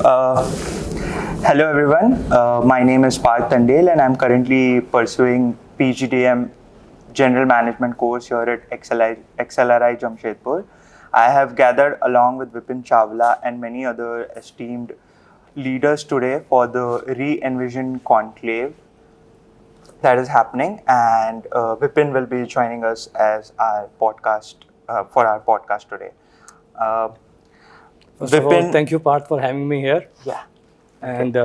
Uh, Hello everyone, my name is Parth Tandel and I'm currently pursuing PGDM General Management course here at XLRI Jamshedpur. I have gathered along with Vipin Chawla and many other esteemed leaders today for the Reenvision Conclave that is happening, and Vipin will be joining us as our podcast for our podcast today. First of all, thank you, Parth, for having me here. Yeah. And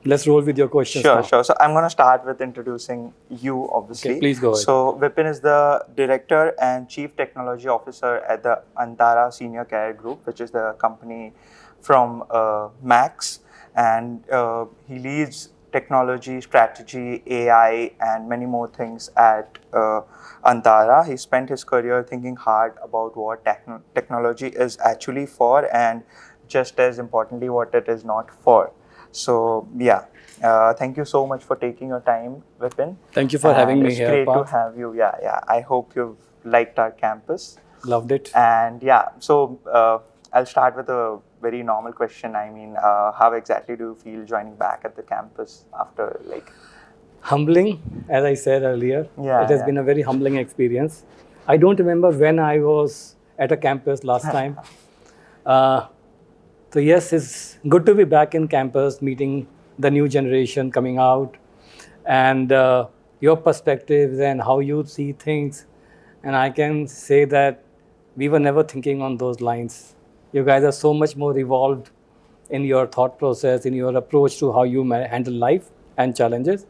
let's roll with your questions Sure, now. sure. So I'm going to start with introducing you, obviously. Okay, please go ahead. So Vipin is the Director and Chief Technology Officer at the Antara Senior Care Group, which is the company from Max. And he leads technology, strategy, AI, and many more things at Antara. He spent his career thinking hard about what technology is actually for, and just as importantly, what it is not for. So yeah, thank you so much for taking your time, Vipin. Thank you for having me here, It's great Parth. to have you. Yeah. I hope you've liked our campus. Loved it. And yeah, so I'll start with a very normal question. I mean, how exactly do you feel joining back at the campus after Humbling, as I said earlier. Yeah, it has yeah. been a very humbling experience. I don't remember when I was at a campus last time. So yes, it's good to be back in campus, meeting the new generation coming out, and your perspectives and how you see things. And I can say that we were never thinking on those lines. You guys are so much more evolved in your thought process, in your approach to how you handle life and challenges.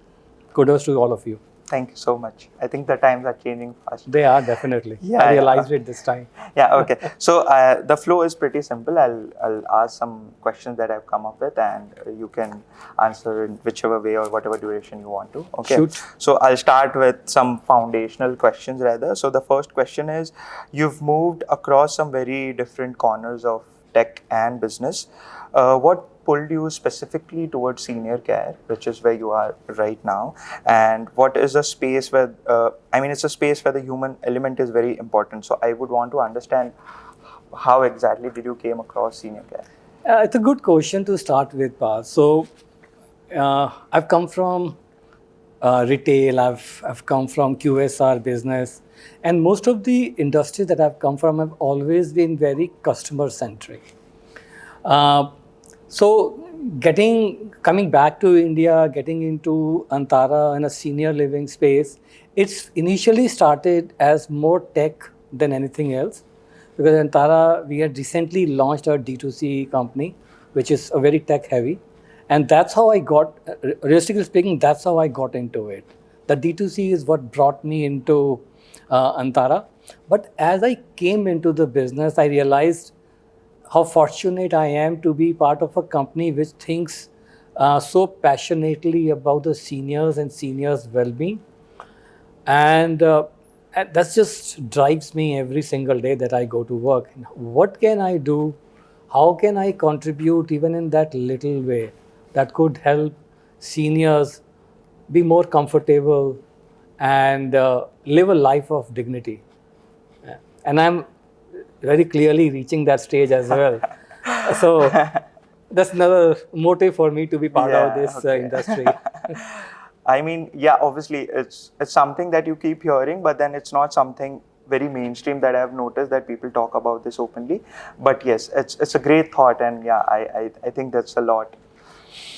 Kudos to all of you. Thank you so much. I think the times are changing fast. They are definitely. Yeah, I realized it this time. Yeah, okay. So the flow is pretty simple. I'll ask some questions that I've come up with, and you can answer in whichever way or whatever duration you want to. Okay. Shoot. So I'll start with some foundational questions rather. So the first question is, you've moved across some very different corners of tech and business. What pulled you specifically towards senior care, which is where you are right now, and what is a space where it's a space where the human element is very important. So I would want to understand how exactly did you came across senior care? It's a good question to start with, Parth. So I've come from retail, I've come from QSR business, and most of the industries that I've come from have always been very customer centric. So coming back to India, getting into Antara in a senior living space, it's initially started as more tech than anything else. Because Antara, we had recently launched our D2C company, which is a very tech heavy. And that's how I got, realistically speaking, that's how I got into it. The D2C is what brought me into Antara. But as I came into the business, I realized how fortunate I am to be part of a company which thinks so passionately about the seniors and seniors' well-being. And that just drives me every single day that I go to work. What can I do? How can I contribute even in that little way that could help seniors be more comfortable and live a life of dignity? And I'm very clearly reaching that stage as well. So that's another motive for me to be part of this industry. I mean, yeah, obviously it's something that you keep hearing, but then it's not something very mainstream that I've noticed that people talk about this openly. But yes, it's a great thought, and yeah, I think that's a lot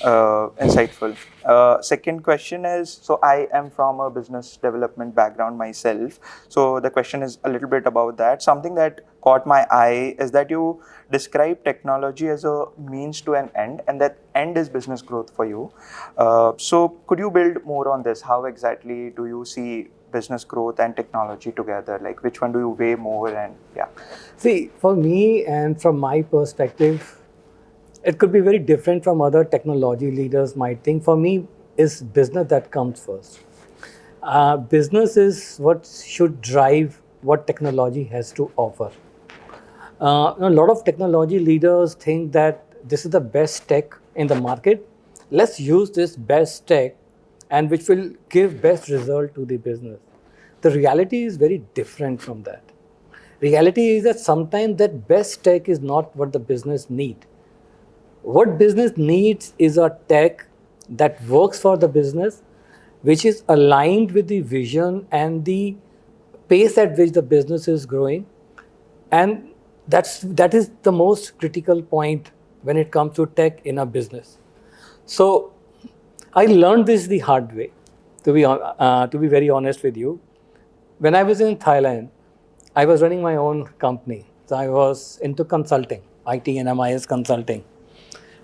insightful. Second question is, so I am from a business development background myself. So the question is a little bit about that. Something that caught my eye is that you describe technology as a means to an end, and that end is business growth for you. So could you build more on this? How exactly do you see business growth and technology together? Like, which one do you weigh more? And yeah. See, for me and from my perspective, it could be very different from other technology leaders might think. For me, is business that comes first. Business is what should drive what technology has to offer. A lot of technology leaders think that this is the best tech in the market. Let's use this best tech and which will give best result to the business. The reality is very different from that. Reality is that sometimes that best tech is not what the business need. What business needs is a tech that works for the business, which is aligned with the vision and the pace at which the business is growing. And that is the most critical point when it comes to tech in a business. So I learned this the hard way, to be very honest with you. When I was in Thailand, I was running my own company. So I was into consulting, IT and MIS consulting.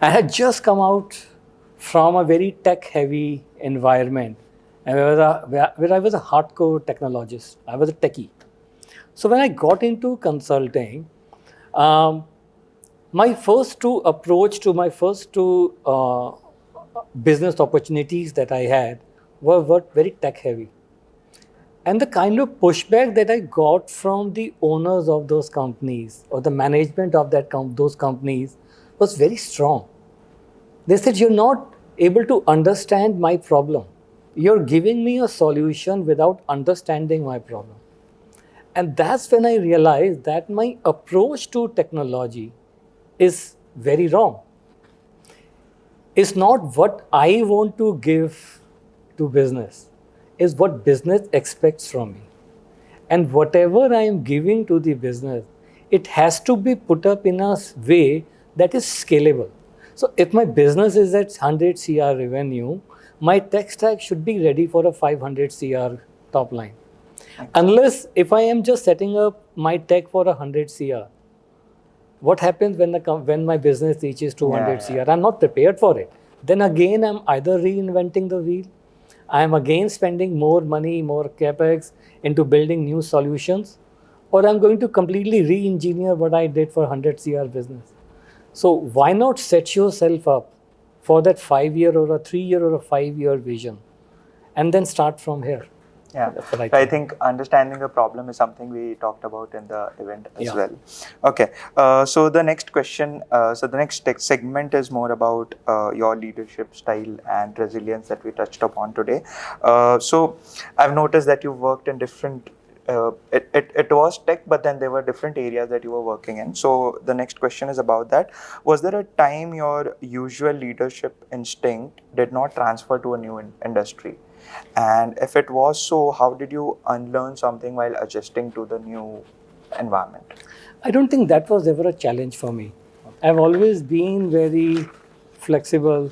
I had just come out from a very tech-heavy environment, and where I was a hardcore technologist. I was a techie. So when I got into consulting, um, my first two approach to my first two business opportunities that I had were very tech-heavy. And the kind of pushback that I got from the owners of those companies or the management of those companies was very strong. They said, "You're not able to understand my problem. You're giving me a solution without understanding my problem." And that's when I realized that my approach to technology is very wrong. It's not what I want to give to business, it's what business expects from me. And whatever I am giving to the business, it has to be put up in a way that is scalable. So if my business is at 100 CR revenue, my tech stack should be ready for a 500 CR top line. Unless if I am just setting up my tech for 100 CR, what happens when my business reaches 200 CR? I'm not prepared for it. Then again, I'm either reinventing the wheel, I'm again spending more money, more capex into building new solutions, or I'm going to completely re-engineer what I did for 100 CR business. So why not set yourself up for that 5-year or a 3-year or a 5-year vision, and then start from here? Yeah, I think understanding the problem is something we talked about in the event as well. Okay, so the next question, so the next segment is more about your leadership style and resilience that we touched upon today. So I've noticed that you worked in different, it was tech, but then there were different areas that you were working in. So the next question is about that. Was there a time your usual leadership instinct did not transfer to a new industry? And if it was so, how did you unlearn something while adjusting to the new environment? I don't think that was ever a challenge for me. I've always been very flexible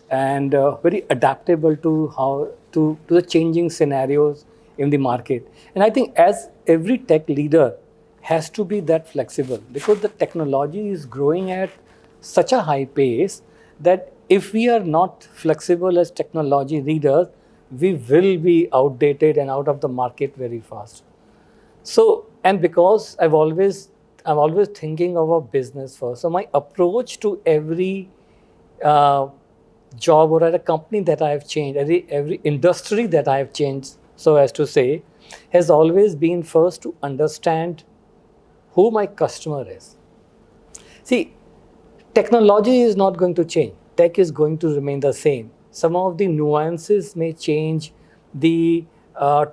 and very adaptable to the changing scenarios in the market. And I think as every tech leader has to be that flexible, because the technology is growing at such a high pace that if we are not flexible as technology leaders, we will be outdated and out of the market very fast. So, and because I'm always thinking of a business first. So my approach to every job or at a company that I have changed, every industry that I have changed, so as to say, has always been first to understand who my customer is. See, technology is not going to change. Tech is going to remain the same. Some of the nuances may change, the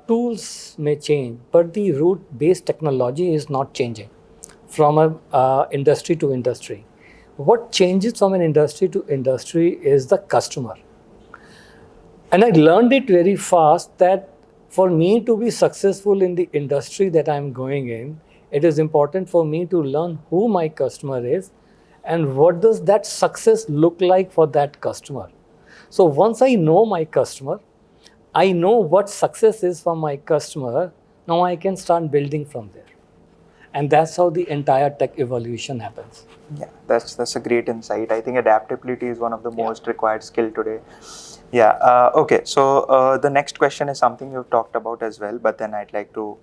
tools may change, but the root-based technology is not changing from industry to industry. What changes from an industry to industry is the customer. And I learned it very fast that for me to be successful in the industry that I'm going in, it is important for me to learn who my customer is and what does that success look like for that customer. So once I know my customer, I know what success is for my customer, now I can start building from there. And that's how the entire tech evolution happens. Yeah, that's a great insight. I think adaptability is one of the most required skill today. Yeah, okay, so the next question is something you've talked about as well, but then I'd like to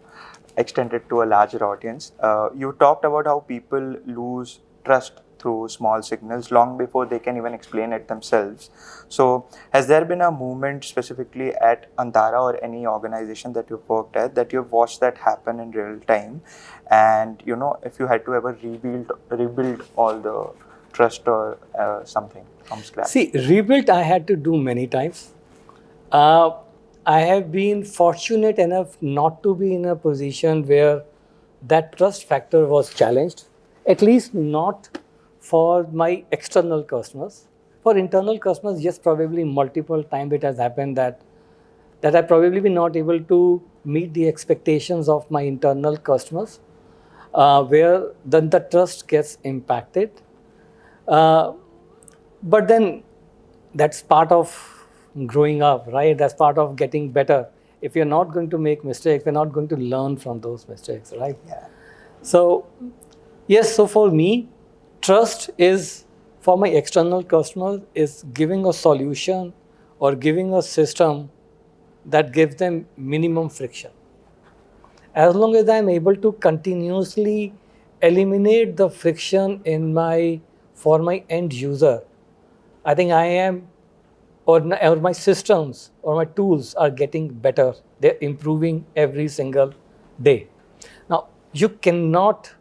extend it to a larger audience. You talked about how people lose trust through small signals long before they can even explain it themselves. So has there been a movement specifically at Antara or any organization that you've worked at that you've watched that happen in real time? And you know, if you had to ever rebuild all the trust or something from scratch? See, rebuild I had to do many times. I have been fortunate enough not to be in a position where that trust factor was challenged, at least not for my external customers. For internal customers, yes, probably multiple times it has happened that I probably be not able to meet the expectations of my internal customers, where then the trust gets impacted. Uh, but then that's part of growing up, right? That's part of getting better. If you're not going to make mistakes, we're not going to learn from those mistakes, right? Yeah. So, yes, so for me, trust is for my external customers is giving a solution or giving a system that gives them minimum friction. As long as I'm able to continuously eliminate the friction in for my end user, I think I am or my systems or my tools are getting better. They're improving every single day. Now, you cannot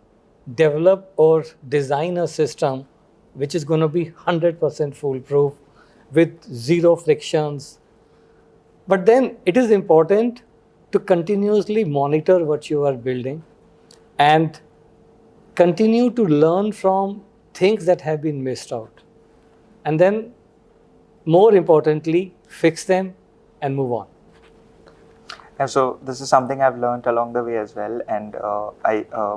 develop or design a system which is going to be 100% foolproof with zero frictions. But then it is important to continuously monitor what you are building and continue to learn from things that have been missed out. And then, more importantly, fix them and move on. And so this is something I've learned along the way as well, and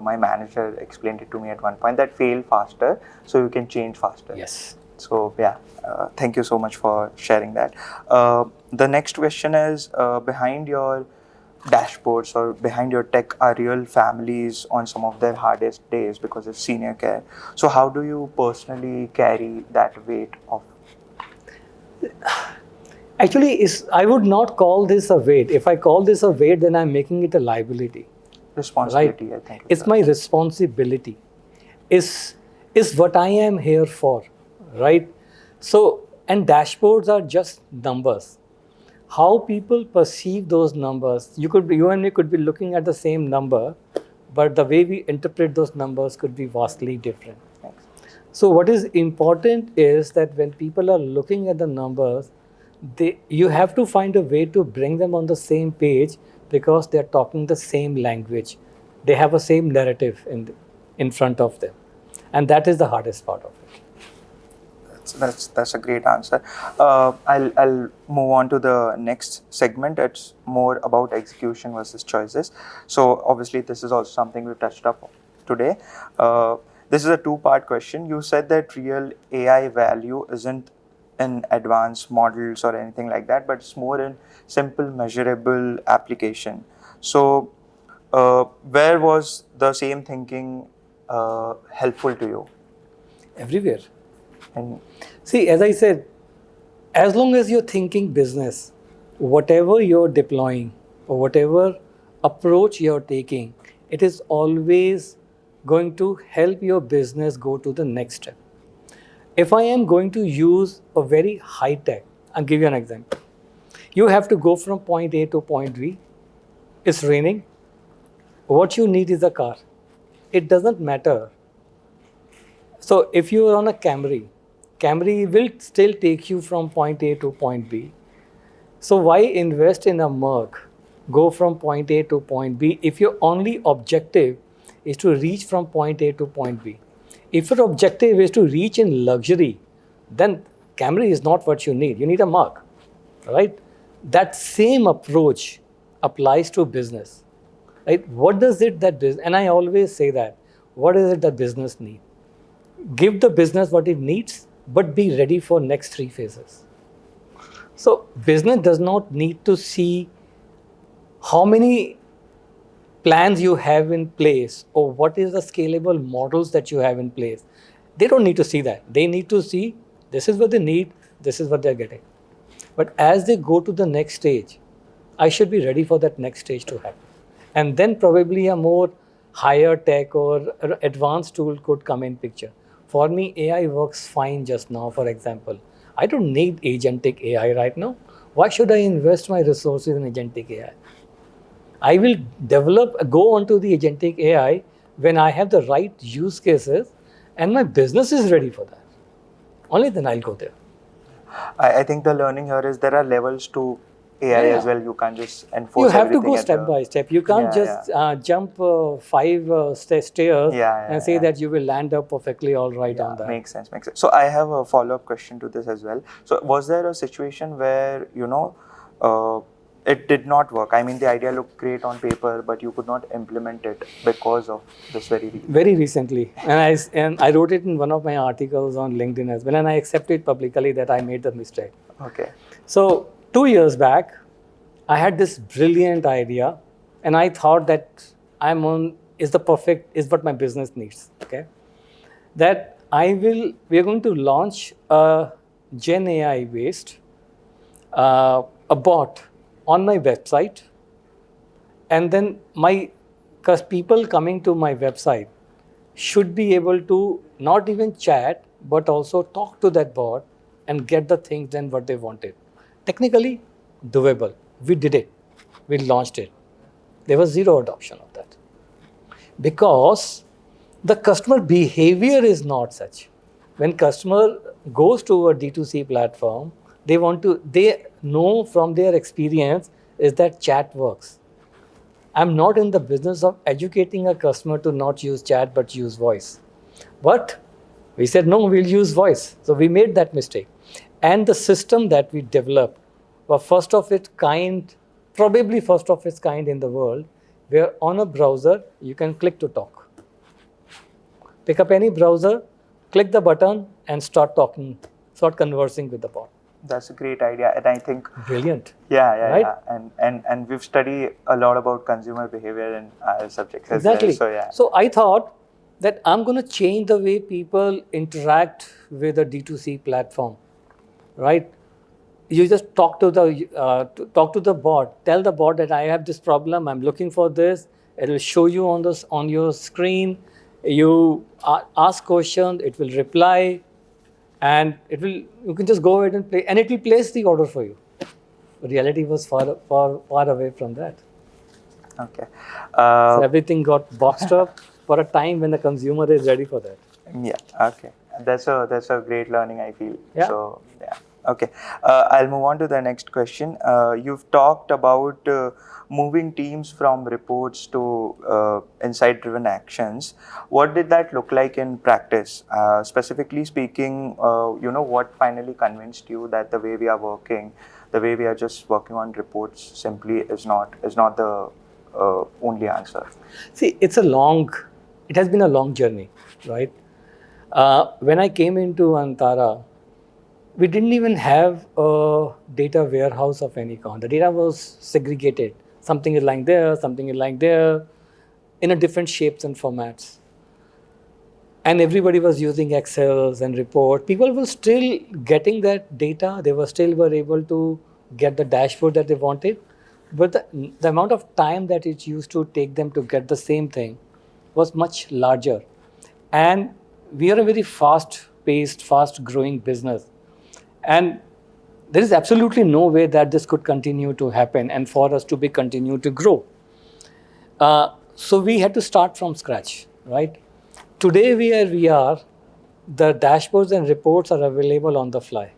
my manager explained it to me at one point that fail faster so you can change faster. Yes. So yeah, thank you so much for sharing that. The next question is, behind your dashboards or behind your tech are real families on some of their hardest days because of senior care. So how do you personally carry that weight of? Actually, I would not call this a weight. If I call this a weight, then I'm making it a liability. Responsibility, Right? I think. It's my responsibility. Is what I am here for, right? So, and dashboards are just numbers. How people perceive those numbers, you and me could be looking at the same number, but the way we interpret those numbers could be vastly different. Thanks. So what is important is that when people are looking at the numbers, you have to find a way to bring them on the same page because they're talking the same language. They have a same narrative in front of them. And that is the hardest part of it. That's a great answer. I'll move on to the next segment. It's more about execution versus choices. So obviously this is also something we've touched up today. This is a two-part question. You said that real AI value isn't in advanced models or anything like that, but it's more in simple measurable application. So where was the same thinking helpful to you? Everywhere. And see, as I said, as long as you're thinking business, whatever you're deploying or whatever approach you're taking, it is always going to help your business go to the next step. If I am going to use a very high tech, I'll give you an example. You have to go from point A to point B. It's raining. What you need is a car. It doesn't matter. So if you are on a Camry will still take you from point A to point B. So why invest in a Merc? Go from point A to point B if your only objective is to reach from point A to point B. If your objective is to reach in luxury, then Camry is not what you need. You need a Merc, right? That same approach applies to business, right? What does it that business, and I always say that, what is it that business needs? Give the business what it needs, but be ready for next 3 phases. So business does not need to see how many plans you have in place or what is the scalable models that you have in place. They don't need to see that. They need to see this is what they need, this is what they're getting. But as they go to the next stage, I should be ready for that next stage to happen. And then probably a more higher tech or advanced tool could come in picture. For me, AI works fine just now, for example. I don't need agentic AI right now. Why should I invest my resources in agentic AI? I will go onto the agentic AI when I have the right use cases and my business is ready for that. Only then I'll go there. I think the learning here is there are levels to AI Yeah, as well. You can't just you enforce have to everything go at step the. by step. You can't Yeah, just jump five stairs yeah, and say yeah. that you will land up perfectly all right on that. Makes sense, makes sense. So I have a follow-up question to this as well. So was there a situation where, it did not work? I mean, the idea looked great on paper, but you could not implement it because of this very reason. Very recently, and I wrote it in one of my articles on LinkedIn as well, and I accepted publicly that I made the mistake. Okay. So 2 years back, I had this brilliant idea, and I thought that is what my business needs. Okay, that we are going to launch a Gen AI based a bot on my website, and then because people coming to my website should be able to not even chat but also talk to that bot and get the things done what they wanted. Technically doable. We did it. We launched it. There was zero adoption of that because the customer behavior is not such. When customer goes to a D2C platform, they know from their experience is that chat works. I'm not in the business of educating a customer to not use chat but use voice. But we said, no, we'll use voice. So we made that mistake. And the system that we developed was first of its kind, probably first of its kind in the world, where on a browser, you can click to talk. Pick up any browser, click the button, and start conversing with the bot. That's a great idea, and I think Brilliant. yeah, Right? and we've studied a lot about consumer behavior in our subjects as Exactly. well. So yeah. So I thought that I'm going to change the way people interact with a D2C platform, right? You just talk to the bot. Tell the bot that I have this problem. I'm looking for this. It will show you on your screen. You ask questions. It will reply, and you can just go ahead and play, and it will place the order for you. Reality was far away from that. Okay. So everything got boxed up for a time when the consumer is ready for that. Yeah. Okay. That's a great learning, I feel. Yeah. So yeah. Okay. I'll move on to the next question. You've talked about moving teams from reports to insight-driven actions. What did that look like in practice? Specifically speaking, what finally convinced you that the way we are working, the way we are just working on reports, simply is not the only answer? See, it has been a long journey, right? When I came into Antara, we didn't even have a data warehouse of any kind. The data was segregated. Something is lying there, something is lying there, in a different shapes and formats. And everybody was using Excels and report. People were still getting that data. They were able to get the dashboard that they wanted. But the amount of time that it used to take them to get the same thing was much larger. And we are a very fast-paced, fast-growing business. And there is absolutely no way that this could continue to happen and for us to continue to grow. So we had to start from scratch, right? Today where we are, the dashboards and reports are available on the fly.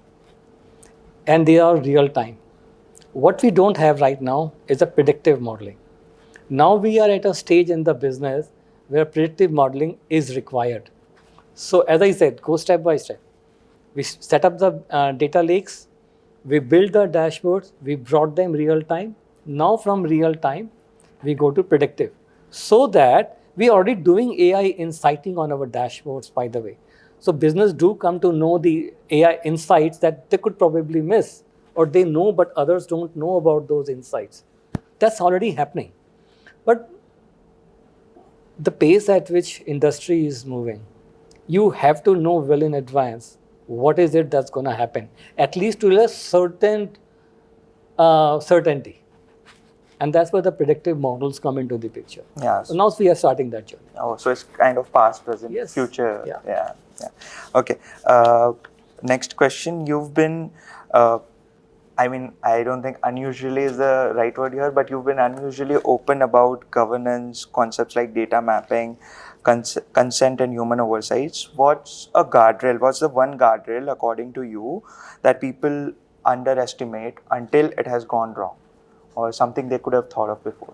And they are real time. What we don't have right now is a predictive modeling. Now we are at a stage in the business where predictive modeling is required. So as I said, go step by step. We set up the data lakes, we build the dashboards, we brought them real time. Now from real time, we go to predictive. So that we are already doing AI insighting on our dashboards, by the way. So business do come to know the AI insights that they could probably miss, or they know but others don't know about those insights. That's already happening. But the pace at which industry is moving, you have to know well in advance what is it that's going to happen, at least to a certain certainty. And that's where the predictive models come into the picture. Yeah. So now we are starting that journey. Oh, so it's kind of past, present, Yes. future. Yeah. Okay. Next question. You've been, I don't think unusually is the right word here, but you've been unusually open about governance, concepts like data mapping, consent and human oversights. What's a guardrail? What's the one guardrail, according to you, that people underestimate until it has gone wrong, or something they could have thought of before?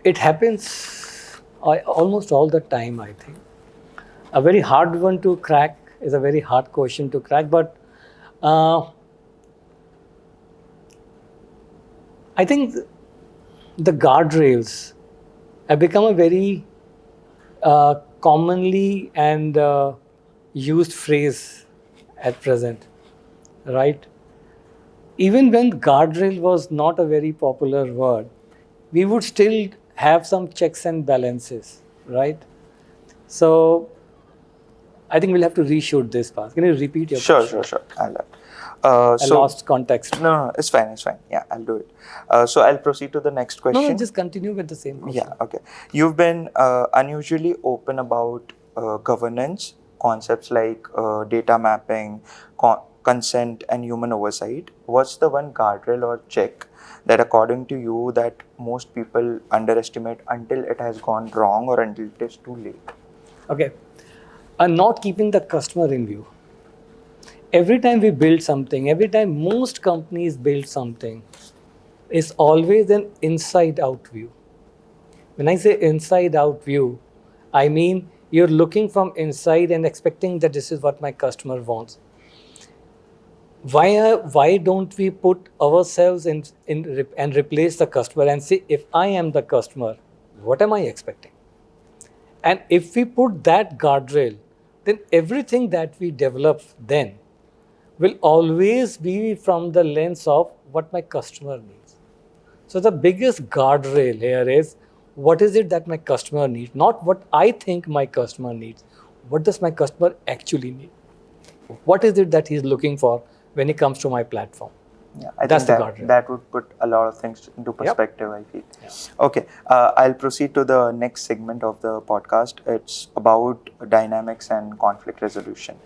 It happens almost all the time, I think. A very hard one to crack is a very hard question to crack, but I think the guardrails have become a very commonly and used phrase at present, right? Even when guardrail was not a very popular word, we would still have some checks and balances, right? So I think we'll have to reshoot this part. Can you repeat your question? Sure. I lost context. No, it's fine. Yeah, I'll do it. So I'll proceed to the next question. No, just continue with the same question. Yeah, okay. You've been unusually open about governance, concepts like data mapping, consent, and human oversight. What's the one guardrail or check that, according to you, that most people underestimate until it has gone wrong or until it is too late? Okay. Not keeping the customer in view. Every time we build something, every time most companies build something, it's always an inside-out view. When I say inside-out view, I mean you're looking from inside and expecting that this is what my customer wants. Why don't we put ourselves in and replace the customer and say, if I am the customer, what am I expecting? And if we put that guardrail, then everything that we develop then will always be from the lens of what my customer needs. So the biggest guardrail here is, what is it that my customer needs? Not what I think my customer needs. What does my customer actually need? What is it that he's looking for when he comes to my platform? Yeah, I That's think the guardrail. that would put a lot of things into perspective, I feel. Yeah. Okay, I'll proceed to the next segment of the podcast. It's about dynamics and conflict resolution.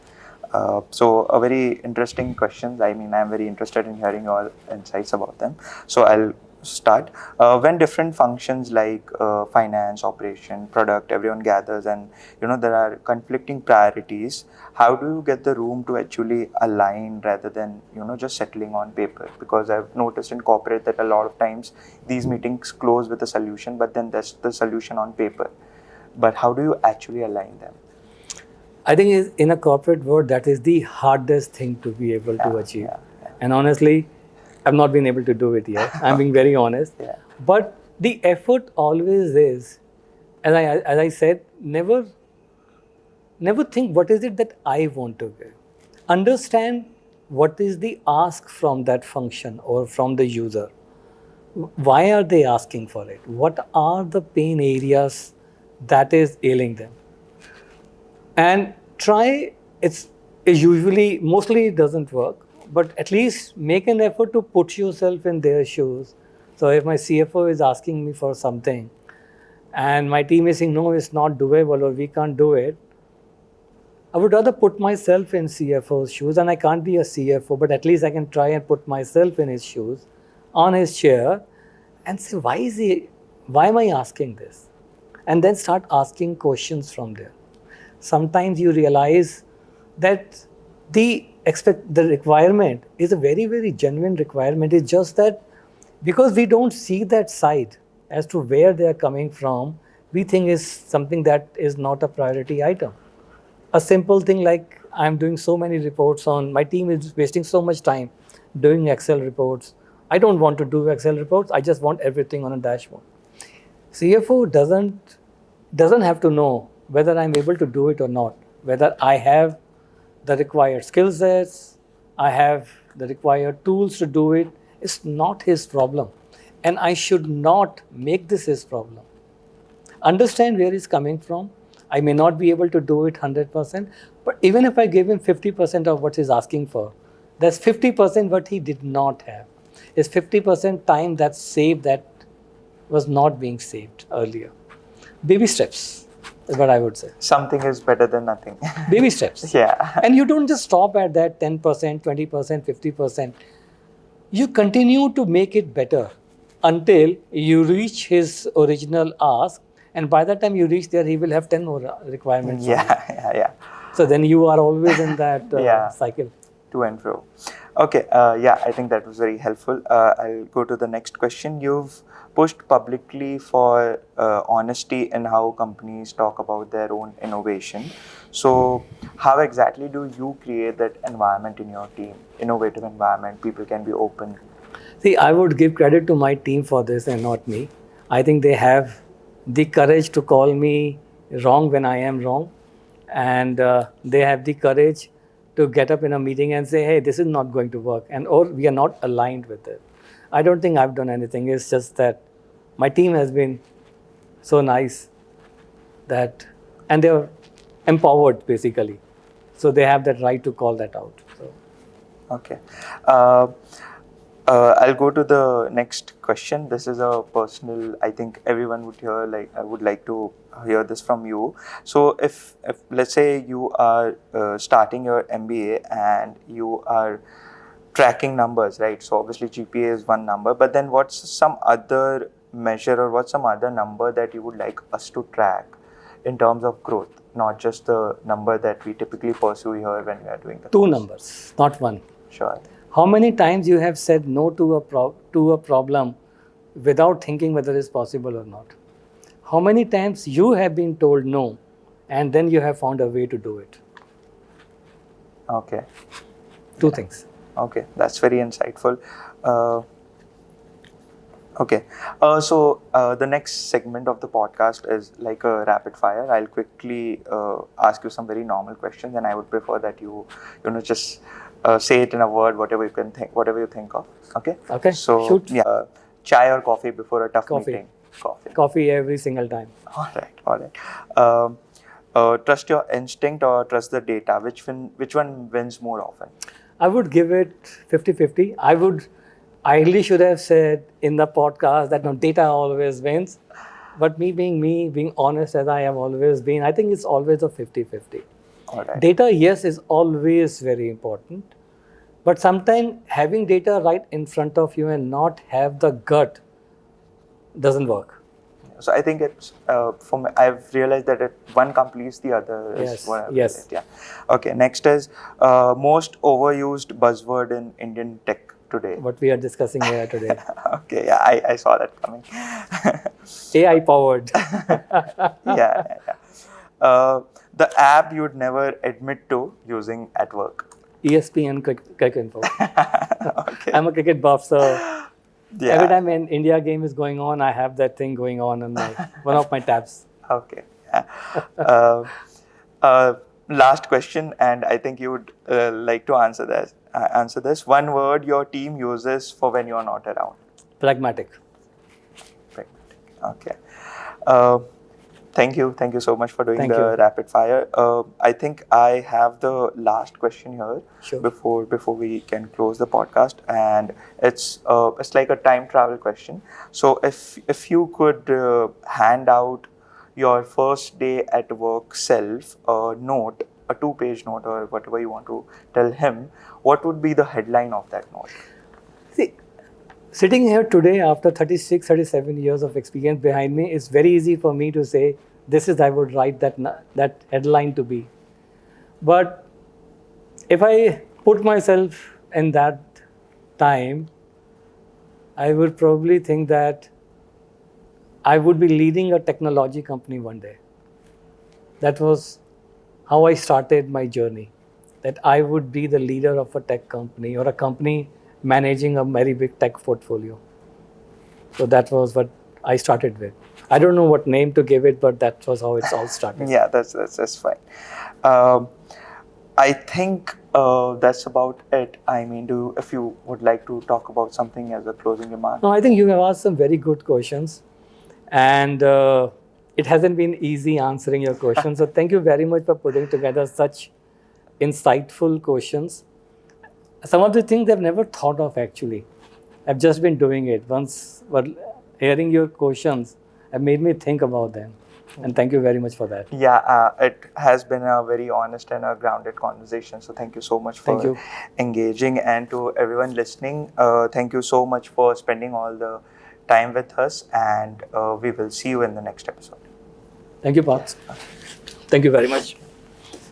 So a very interesting question. I mean, I'm very interested in hearing your insights about them. So I'll start. When different functions like finance, operation, product, everyone gathers, and there are conflicting priorities, how do you get the room to actually align rather than just settling on paper? Because I've noticed in corporate that a lot of times these meetings close with a solution, but then that's the solution on paper. But how do you actually align them? I think in a corporate world, that is the hardest thing to be able to achieve. And honestly, I've not been able to do it yet. I'm being very honest. Yeah. But the effort always is, as I said, never think what is it that I want to give. Understand what is the ask from that function or from the user. Why are they asking for it? What are the pain areas that is ailing them? And mostly it doesn't work, but at least make an effort to put yourself in their shoes. So if my CFO is asking me for something and my team is saying, no, it's not doable or we can't do it, I would rather put myself in CFO's shoes, and I can't be a CFO, but at least I can try and put myself in his shoes, on his chair, and say, why am I asking this? And then start asking questions from there. Sometimes you realize that the requirement is a very, very genuine requirement. It's just that because we don't see that side as to where they are coming from, we think is something that is not a priority item. A simple thing like I'm doing so many reports my team is wasting so much time doing Excel reports. I don't want to do Excel reports. I just want everything on a dashboard. CFO doesn't have to know whether I'm able to do it or not, whether I have the required skill sets, I have the required tools to do it. It's not his problem. And I should not make this his problem. Understand where he's coming from. I may not be able to do it 100%, but even if I give him 50% of what he's asking for, that's 50% what he did not have. It's 50% time that's saved that was not being saved earlier. Baby steps is what I would say. Something is better than nothing. Baby steps. Yeah. And you don't just stop at that 10%, 20%, 50%. You continue to make it better until you reach his original ask. And by the time you reach there, he will have 10 more requirements. Yeah. So then you are always in that Yeah. cycle. To and fro. Okay, yeah, I think that was very helpful. I'll go to the next question. You've pushed publicly for honesty in how companies talk about their own innovation. So, how exactly do you create that environment in your team? Innovative environment, people can be open. See, I would give credit to my team for this and not me. I think they have the courage to call me wrong when I am wrong. And they have the courage to get up in a meeting and say, hey, this is not going to work. And or we are not aligned with it. I don't think I've done anything. It's just that my team has been so nice that, and they're empowered basically. So they have that right to call that out. So. Okay. I'll go to the next question. This is a personal, I think everyone would hear, like, I would like to hear this from you. So if let's say you are starting your MBA and you are tracking numbers, right? So obviously GPA is one number, but then what's some other measure or what's some other number that you would like us to track in terms of growth, not just the number that we typically pursue here when we are doing the Two course? numbers, not one. Sure. How many times you have said no to a problem without thinking whether it's possible or not? How many times you have been told no and then you have found a way to do it? Okay. Two things. Okay, that's very insightful. Okay, so the next segment of the podcast is like a rapid fire. I'll quickly ask you some very normal questions, and I would prefer that you just say it in a word, whatever you think of. Okay. Okay. So Shoot. yeah, chai or coffee before a tough Coffee. meeting. Coffee. Coffee every single time. All right. Trust your instinct or trust the data. Which one wins more often? I would give it 50-50. I really should have said in the podcast that no, data always wins. But me, being honest as I have always been, I think it's always a 50-50. All right. Data, yes, is always very important. But sometimes having data right in front of you and not have the gut doesn't work. So I think it's I've realized that one completes the other. Yes. Is what I've Yes. realized, yeah. Okay. Next is most overused buzzword in Indian tech today. What we are discussing here today. Okay. Yeah, I saw that coming. AI powered. Yeah. The app you'd never admit to using at work. ESPN cricket info. Okay. I'm a cricket buff, so Yeah. every time an India game is going on, I have that thing going on one of my tabs. Okay. Yeah. Last question, and I think you would like to answer this. One word your team uses for when you are not around. Pragmatic. Pragmatic. Okay. Thank you so much for doing Thank the you. rapid fire. I think I have the last question here Sure. before we can close the podcast, and it's like a time travel question. So if you could hand out your first day at work self a note, a 2-page note or whatever you want to tell him, what would be the headline of that note? See, sitting here today after 36, 37 years of experience behind me, it's very easy for me to say, this is I would write that headline to be. But if I put myself in that time, I would probably think that I would be leading a technology company one day. That was how I started my journey. That I would be the leader of a tech company or a company managing a very big tech portfolio. So that was what I started with. I don't know what name to give it, but that was how it's all started. Yeah, that's fine. I think that's about it. I mean, if you would like to talk about something as a closing remark. No, I think you have asked some very good questions, and it hasn't been easy answering your questions. So thank you very much for putting together such insightful questions. Some of the things I've never thought of actually. I've just been doing it. Once hearing your questions have made me think about them. And thank you very much for that. Yeah, it has been a very honest and a grounded conversation. So thank you so much for engaging, and to everyone listening, thank you so much for spending all the time with us, and we will see you in the next episode. Thank you, Parth. Thank you very much.